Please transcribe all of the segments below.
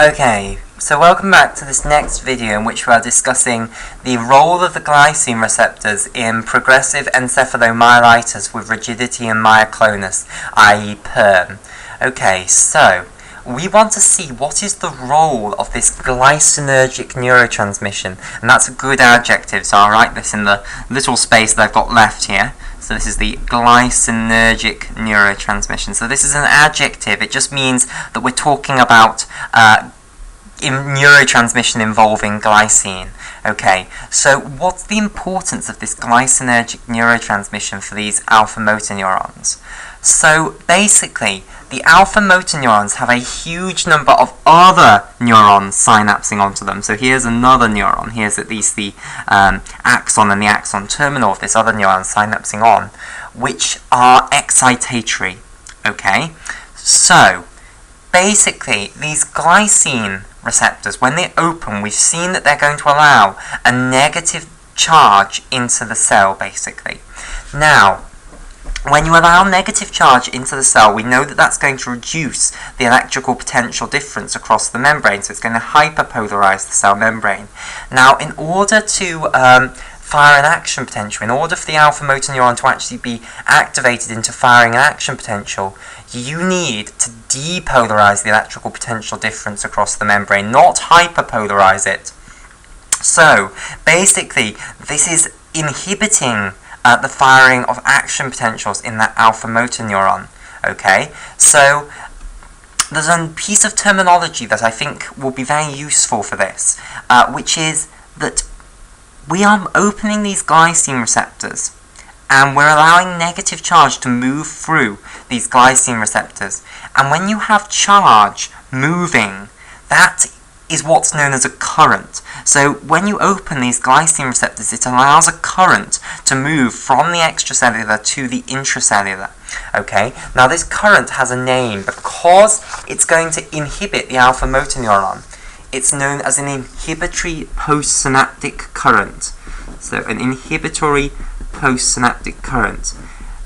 Okay, so welcome back to this next video in which we are discussing the role of the glycine receptors in progressive encephalomyelitis with rigidity and myoclonus, i.e. PERM. Okay, so we want to see what is the role of this glycinergic neurotransmission, and that's a good adjective, so I'll write this in the little space that I've got left here. So this is the glycinergic neurotransmission. So this is an adjective. It just means that we're talking about neurotransmission involving glycine. Okay, so what's the importance of this glycinergic neurotransmission for these alpha motor neurons? So basically, the alpha motor neurons have a huge number of other neurons synapsing onto them. So here's another neuron. Here's at least the axon and the axon terminal of this other neuron synapsing on, which are excitatory. Okay, so basically these glycine receptors, when they open, we've seen that they're going to allow a negative charge into the cell, basically. Now, when you allow negative charge into the cell, we know that that's going to reduce the electrical potential difference across the membrane, so it's going to hyperpolarize the cell membrane. Now, in order to fire an action potential, in order for the alpha motor neuron to actually be activated into firing an action potential, you need to depolarize the electrical potential difference across the membrane, not hyperpolarize it. So, basically, this is inhibiting the firing of action potentials in that alpha motor neuron. Okay, so there's a piece of terminology that I think will be very useful for this, which is that we are opening these glycine receptors and we're allowing negative charge to move through these glycine receptors. And when you have charge moving, that is what's known as a current. So when you open these glycine receptors, it allows a current to move from the extracellular to the intracellular. Okay, now this current has a name because it's going to inhibit the alpha motor neuron. It's known as an inhibitory postsynaptic current. So an inhibitory postsynaptic current.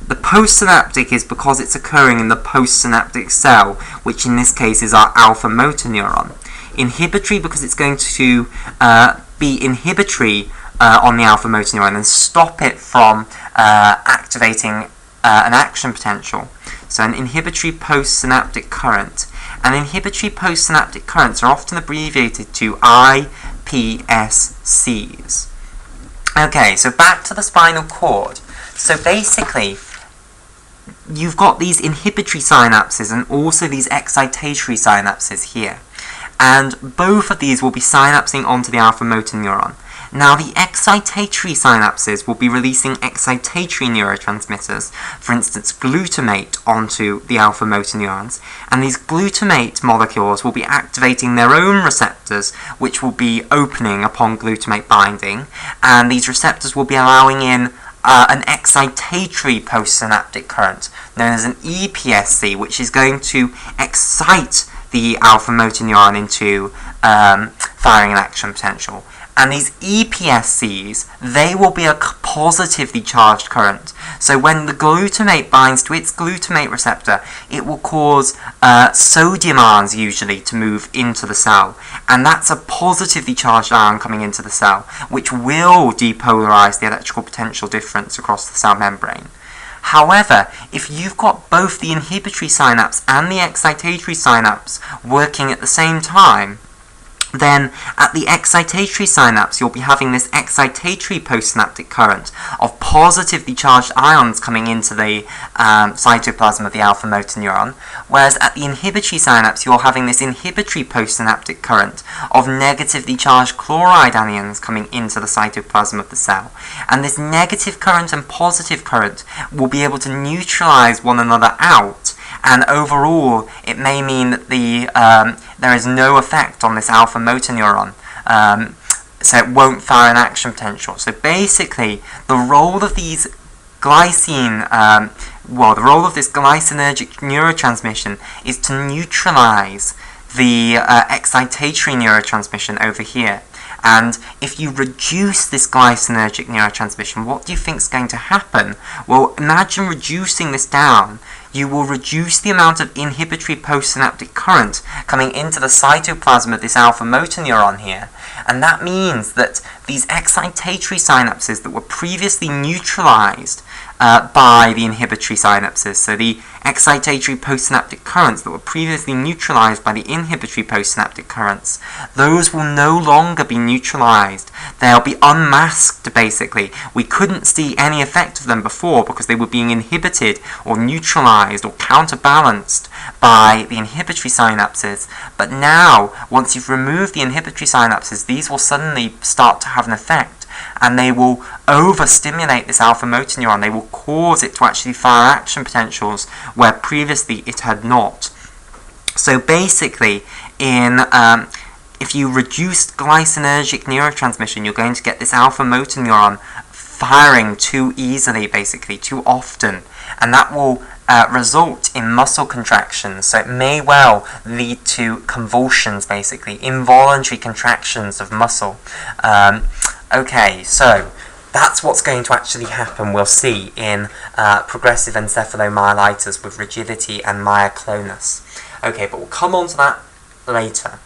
The postsynaptic is because it's occurring in the postsynaptic cell, which in this case is our alpha motor neuron. Inhibitory because it's going to be inhibitory on the alpha motor neuron and stop it from activating an action potential. So an inhibitory postsynaptic current. And inhibitory postsynaptic currents are often abbreviated to IPSCs. Okay, so back to the spinal cord. So basically, you've got these inhibitory synapses and also these excitatory synapses here. And both of these will be synapsing onto the alpha motor neuron. Now, the excitatory synapses will be releasing excitatory neurotransmitters, for instance, glutamate, onto the alpha motor neurons. And these glutamate molecules will be activating their own receptors, which will be opening upon glutamate binding. And these receptors will be allowing in an excitatory postsynaptic current, known as an EPSC, which is going to excite the alpha motor neuron into firing an action potential. And these EPSCs, they will be a positively charged current. So when the glutamate binds to its glutamate receptor, it will cause sodium ions usually to move into the cell. And that's a positively charged ion coming into the cell, which will depolarize the electrical potential difference across the cell membrane. However, if you've got both the inhibitory synapse and the excitatory synapse working at the same time, then at the excitatory synapse you'll be having this excitatory postsynaptic current of positively charged ions coming into the cytoplasm of the alpha motor neuron, whereas at the inhibitory synapse you're having this inhibitory postsynaptic current of negatively charged chloride anions coming into the cytoplasm of the cell. And this negative current and positive current will be able to neutralize one another out, and overall it may mean that there is no effect on this alpha motor neuron, so it won't fire an action potential. So basically, the role of these glycine, the role of this glycinergic neurotransmission is to neutralize the excitatory neurotransmission over here. And if you reduce this glycinergic neurotransmission, what do you think is going to happen? Well, imagine reducing this down. you will reduce the amount of inhibitory postsynaptic current coming into the cytoplasm of this alpha motor neuron here. And that means that these excitatory synapses that were previously neutralized by the inhibitory synapses, so the excitatory postsynaptic currents that were previously neutralized by the inhibitory postsynaptic currents, those will no longer be neutralized. They'll be unmasked, basically. We couldn't see any effect of them before because they were being inhibited or neutralized or counterbalanced by the inhibitory synapses. But now, once you've removed the inhibitory synapses, these will suddenly start to have an effect, and they will overstimulate this alpha motor neuron. They will cause it to actually fire action potentials where previously it had not. So basically, if you reduce glycinergic neurotransmission, you're going to get this alpha motor neuron firing too easily, basically, too often, and that will result in muscle contractions. So it may well lead to convulsions, basically, involuntary contractions of muscle. Okay, so that's what's going to actually happen, we'll see, in progressive encephalomyelitis with rigidity and myoclonus. Okay, but we'll come on to that later.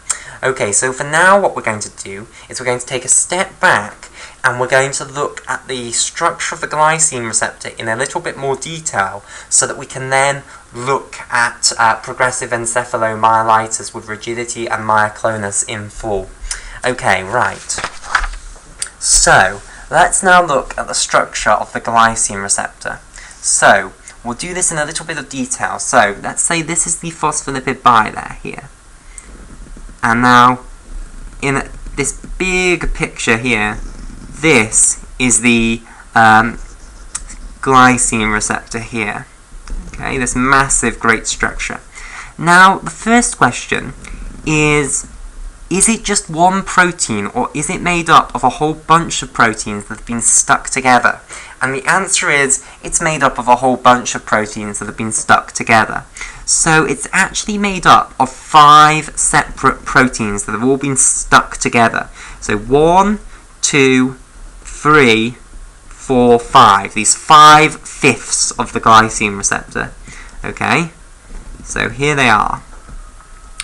Okay, so for now what we're going to do is we're going to take a step back and we're going to look at the structure of the glycine receptor in a little bit more detail so that we can then look at progressive encephalomyelitis with rigidity and myoclonus in full. Okay, right. So, let's now look at the structure of the glycine receptor. So, we'll do this in a little bit of detail. So, let's say this is the phospholipid bilayer here. And now, in this big picture here, this is the glycine receptor here. Okay, this massive, great structure. Now, the first question is it just one protein, or is it made up of a whole bunch of proteins that have been stuck together? And the answer is, it's made up of a whole bunch of proteins that have been stuck together. So it's actually made up of 5 separate proteins that have all been stuck together. So 1, 2, 3, 4, 5. These 5/5 of the glycine receptor. Okay? So here they are.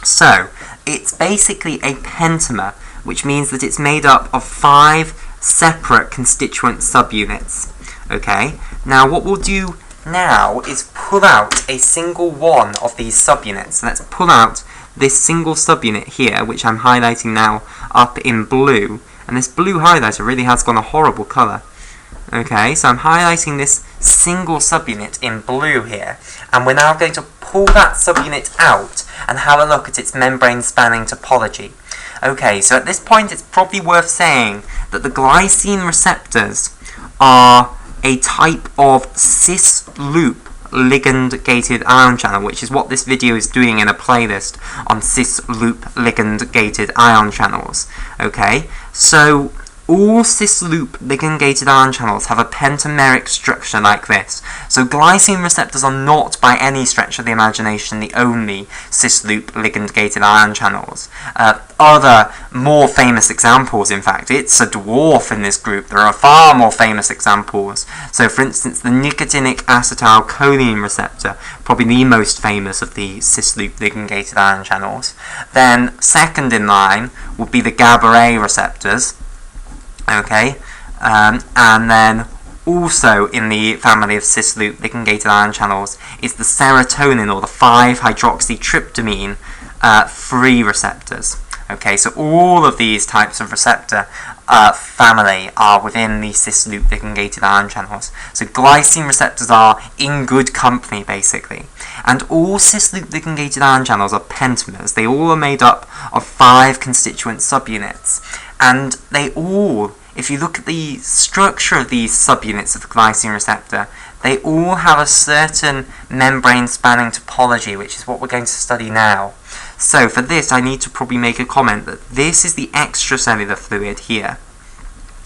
So, it's basically a pentamer, which means that it's made up of 5 separate constituent subunits. Okay? Now, what we'll do now is pull out a single one of these subunits. So let's pull out this single subunit here, which I'm highlighting now up in blue. And this blue highlighter really has gone a horrible colour. Okay, so I'm highlighting this single subunit in blue here. And we're now going to pull that subunit out and have a look at its membrane-spanning topology. Okay, so at this point it's probably worth saying that the glycine receptors are a type of Cys-loop ligand-gated ion channel, which is what this video is doing in a playlist on Cys-loop ligand-gated ion channels. Okay, so all Cys-loop ligand-gated ion channels have a pentameric structure like this. So glycine receptors are not, by any stretch of the imagination, the only Cys-loop ligand-gated ion channels. Other more famous examples, in fact, it's a dwarf in this group. There are far more famous examples. So, for instance, the nicotinic acetylcholine receptor, probably the most famous of the Cys-loop ligand-gated ion channels. Then, second in line would be the GABA-A receptors. Okay, and then also in the family of Cys-loop ligand-gated ion channels is the serotonin or the 5-hydroxytryptamine free receptors. Okay, so all of these types of receptor family are within the Cys-loop ligand-gated ion channels. So glycine receptors are in good company, basically. And all Cys-loop ligand-gated ion channels are pentamers. They all are made up of 5 constituent subunits. And they all, if you look at the structure of these subunits of the glycine receptor, they all have a certain membrane-spanning topology, which is what we're going to study now. So for this, I need to probably make a comment that this is the extracellular fluid here,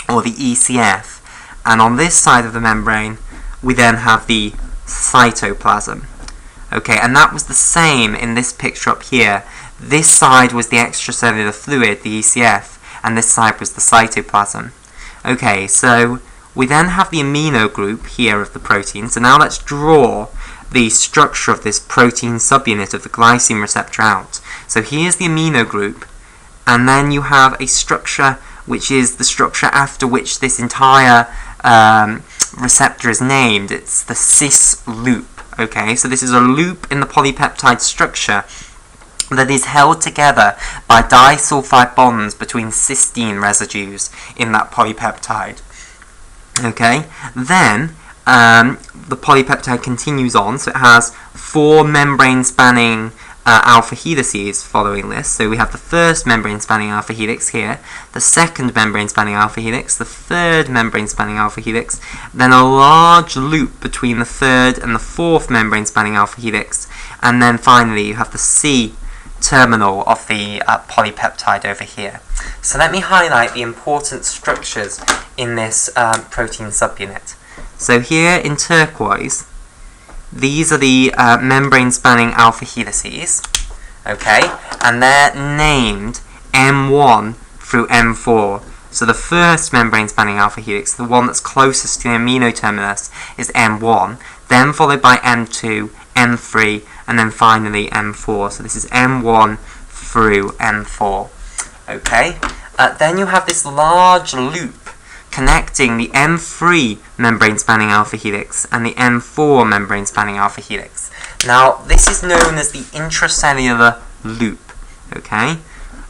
or the ECF, and on this side of the membrane, we then have the cytoplasm. Okay, and that was the same in this picture up here. This side was the extracellular fluid, the ECF, and this side was the cytoplasm. Okay, so we then have the amino group here of the protein. So now let's draw the structure of this protein subunit of the glycine receptor out. So here's the amino group, and then you have a structure which is the structure after which this entire receptor is named. It's the Cys-loop. Okay, so this is a loop in the polypeptide structure that is held together by disulfide bonds between cysteine residues in that polypeptide. Okay, then the polypeptide continues on, so it has 4 membrane-spanning alpha helices following this. So we have the first membrane-spanning alpha helix here, the second membrane-spanning alpha helix, the third membrane-spanning alpha helix, then a large loop between the third and the fourth membrane-spanning alpha helix, and then finally you have the C terminal of the polypeptide over here. So let me highlight the important structures in this protein subunit. So here in turquoise, these are the membrane-spanning alpha helices, okay, and they're named M1 through M4. So the first membrane-spanning alpha helix, the one that's closest to the amino terminus, is M1, then followed by M2, M3, and then finally M4. So this is M1 through M4, okay. Then you have this large loop connecting the M3 membrane-spanning alpha helix and the M4 membrane-spanning alpha helix. Now, this is known as the intracellular loop, okay?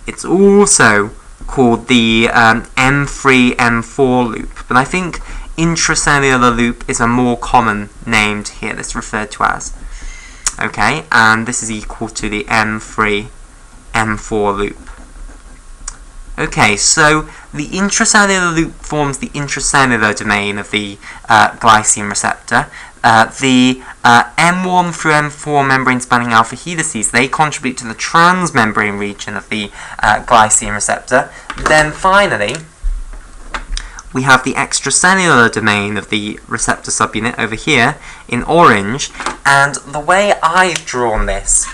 It's also called the M3-M4 loop, but I think intracellular loop is a more common name here that's referred to as, okay? And this is equal to the M3-M4 loop. Okay, so the intracellular loop forms the intracellular domain of the glycine receptor. The M1 through M4 membrane-spanning alpha helices, they contribute to the transmembrane region of the glycine receptor. Then finally, we have the extracellular domain of the receptor subunit over here in orange, and the way I've drawn this,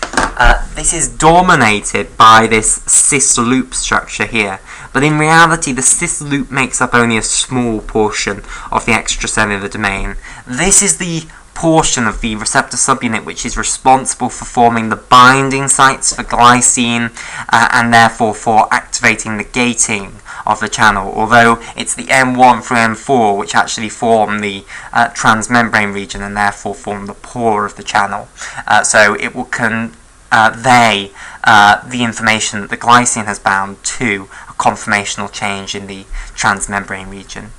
this is dominated by this Cys-loop structure here, but in reality the Cys-loop makes up only a small portion of the extracellular domain. This is the portion of the receptor subunit which is responsible for forming the binding sites for glycine and therefore for activating the gating of the channel, although it's the M1 through M4 which actually form the transmembrane region and therefore form the pore of the channel. So it will convey the information that the glycine has bound to a conformational change in the transmembrane region.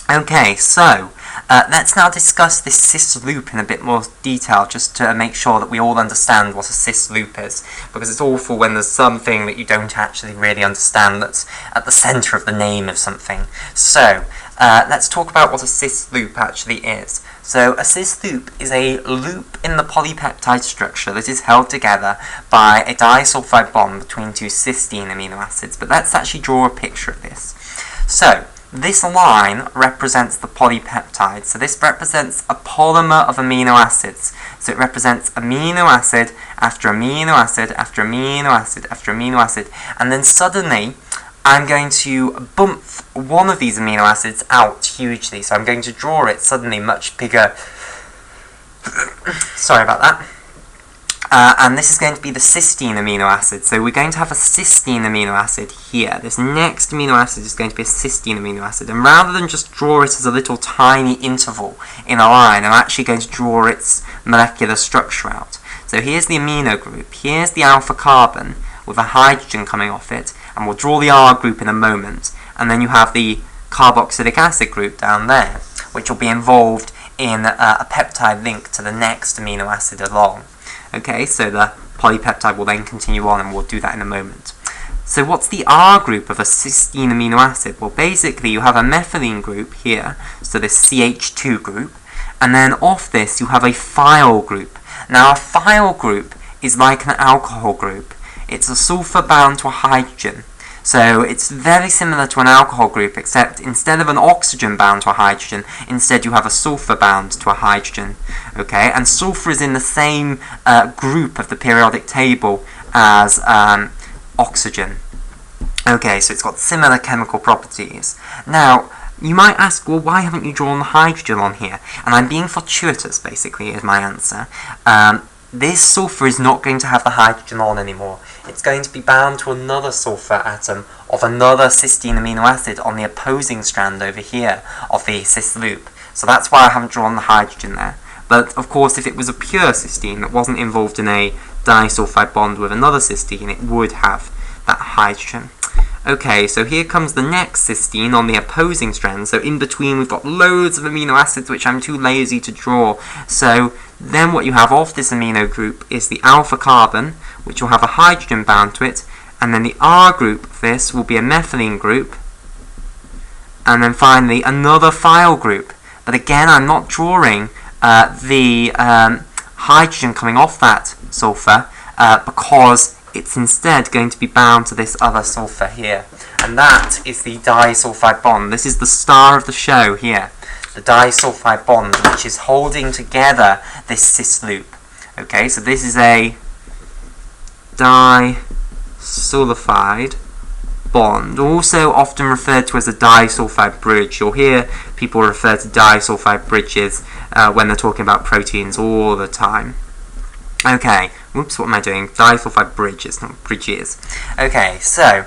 Okay, so let's now discuss this Cys-loop in a bit more detail, just to make sure that we all understand what a Cys-loop is, because it's awful when there's something that you don't actually really understand that's at the centre of the name of something. So, let's talk about what a Cys-loop actually is. So, a Cys-loop is a loop in the polypeptide structure that is held together by a disulfide bond between 2 cysteine amino acids, but let's actually draw a picture of this. So, this line represents the polypeptide, so this represents a polymer of amino acids. So it represents amino acid after amino acid after amino acid after amino acid, and then suddenly I'm going to bump one of these amino acids out hugely, so I'm going to draw it suddenly much bigger. Sorry about that. And this is going to be the cysteine amino acid. So we're going to have a cysteine amino acid here. This next amino acid is going to be a cysteine amino acid. And rather than just draw it as a little tiny interval in a line, I'm actually going to draw its molecular structure out. So here's the amino group. Here's the alpha carbon with a hydrogen coming off it. And we'll draw the R group in a moment. And then you have the carboxylic acid group down there, which will be involved in a peptide link to the next amino acid along. Okay, so the polypeptide will then continue on, and we'll do that in a moment. So what's the R group of a cysteine amino acid? Well, basically you have a methylene group here, so this CH2 group, and then off this you have a phyl group. Now a phyl group is like an alcohol group. It's a sulfur bound to a hydrogen. So it's very similar to an alcohol group, except instead of an oxygen bound to a hydrogen, instead you have a sulfur bound to a hydrogen. Okay, and sulfur is in the same group of the periodic table as oxygen. Okay, so it's got similar chemical properties. Now, you might ask, well, why haven't you drawn the hydrogen on here? And I'm being fortuitous, basically, is my answer. This sulfur is not going to have the hydrogen on anymore. It's going to be bound to another sulfur atom of another cysteine amino acid on the opposing strand over here of the cis-loop. So that's why I haven't drawn the hydrogen there. But, of course, if it was a pure cysteine that wasn't involved in a disulfide bond with another cysteine, it would have that hydrogen. Okay, so here comes the next cysteine on the opposing strand. So in between we've got loads of amino acids which I'm too lazy to draw. So then what you have off this amino group is the alpha carbon, which will have a hydrogen bound to it. And then the R group of this will be a methylene group. And then finally another thiol group. But again, I'm not drawing the hydrogen coming off that sulfur because it's instead going to be bound to this other sulfur here. And that is the disulfide bond. This is the star of the show here. The disulfide bond, which is holding together this cis-loop. Okay, so this is a disulfide bond, also often referred to as a disulfide bridge. You'll hear people refer to disulfide bridges when they're talking about proteins all the time. Okay, whoops, what am I doing? Disulfide bridges, not bridges. Okay, so,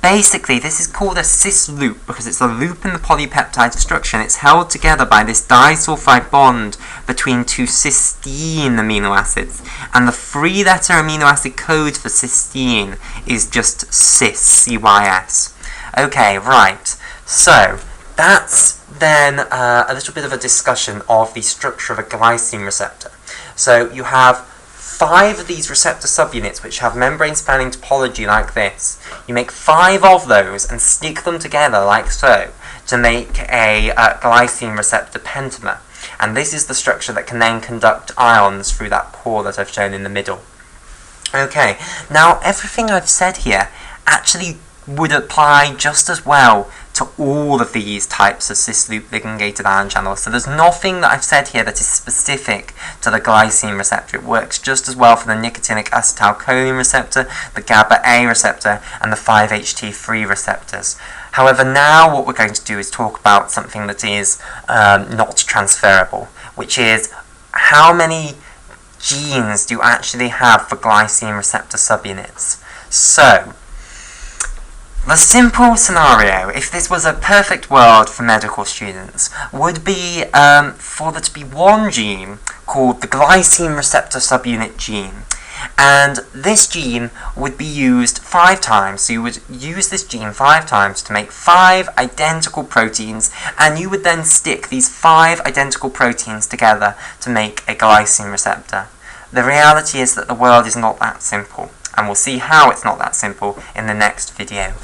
basically this is called a cis-loop because it's a loop in the polypeptide structure and it's held together by this disulfide bond between two cysteine amino acids. And the 3-letter amino acid code for cysteine is just cis, C-Y-S. Okay, right, so that's then a little bit of a discussion of the structure of a glycine receptor. So you have 5 of these receptor subunits which have membrane-spanning topology like this. You make 5 of those and stick them together like so to make a glycine receptor pentamer. And this is the structure that can then conduct ions through that pore that I've shown in the middle. Okay, now everything I've said here actually would apply just as well to all of these types of cis-loop ligangated ion channels. So there's nothing that I've said here that is specific to the glycine receptor. It works just as well for the nicotinic acetylcholine receptor, the GABA-A receptor, and the 5-HT3 receptors. However, now what we're going to do is talk about something that is not transferable, which is how many genes do you actually have for glycine receptor subunits. So, the simple scenario, if this was a perfect world for medical students, would be for there to be one gene called the glycine receptor subunit gene. And this gene would be used 5 times, so you would use this gene 5 times to make 5 identical proteins, and you would then stick these 5 identical proteins together to make a glycine receptor. The reality is that the world is not that simple, and we'll see how it's not that simple in the next video.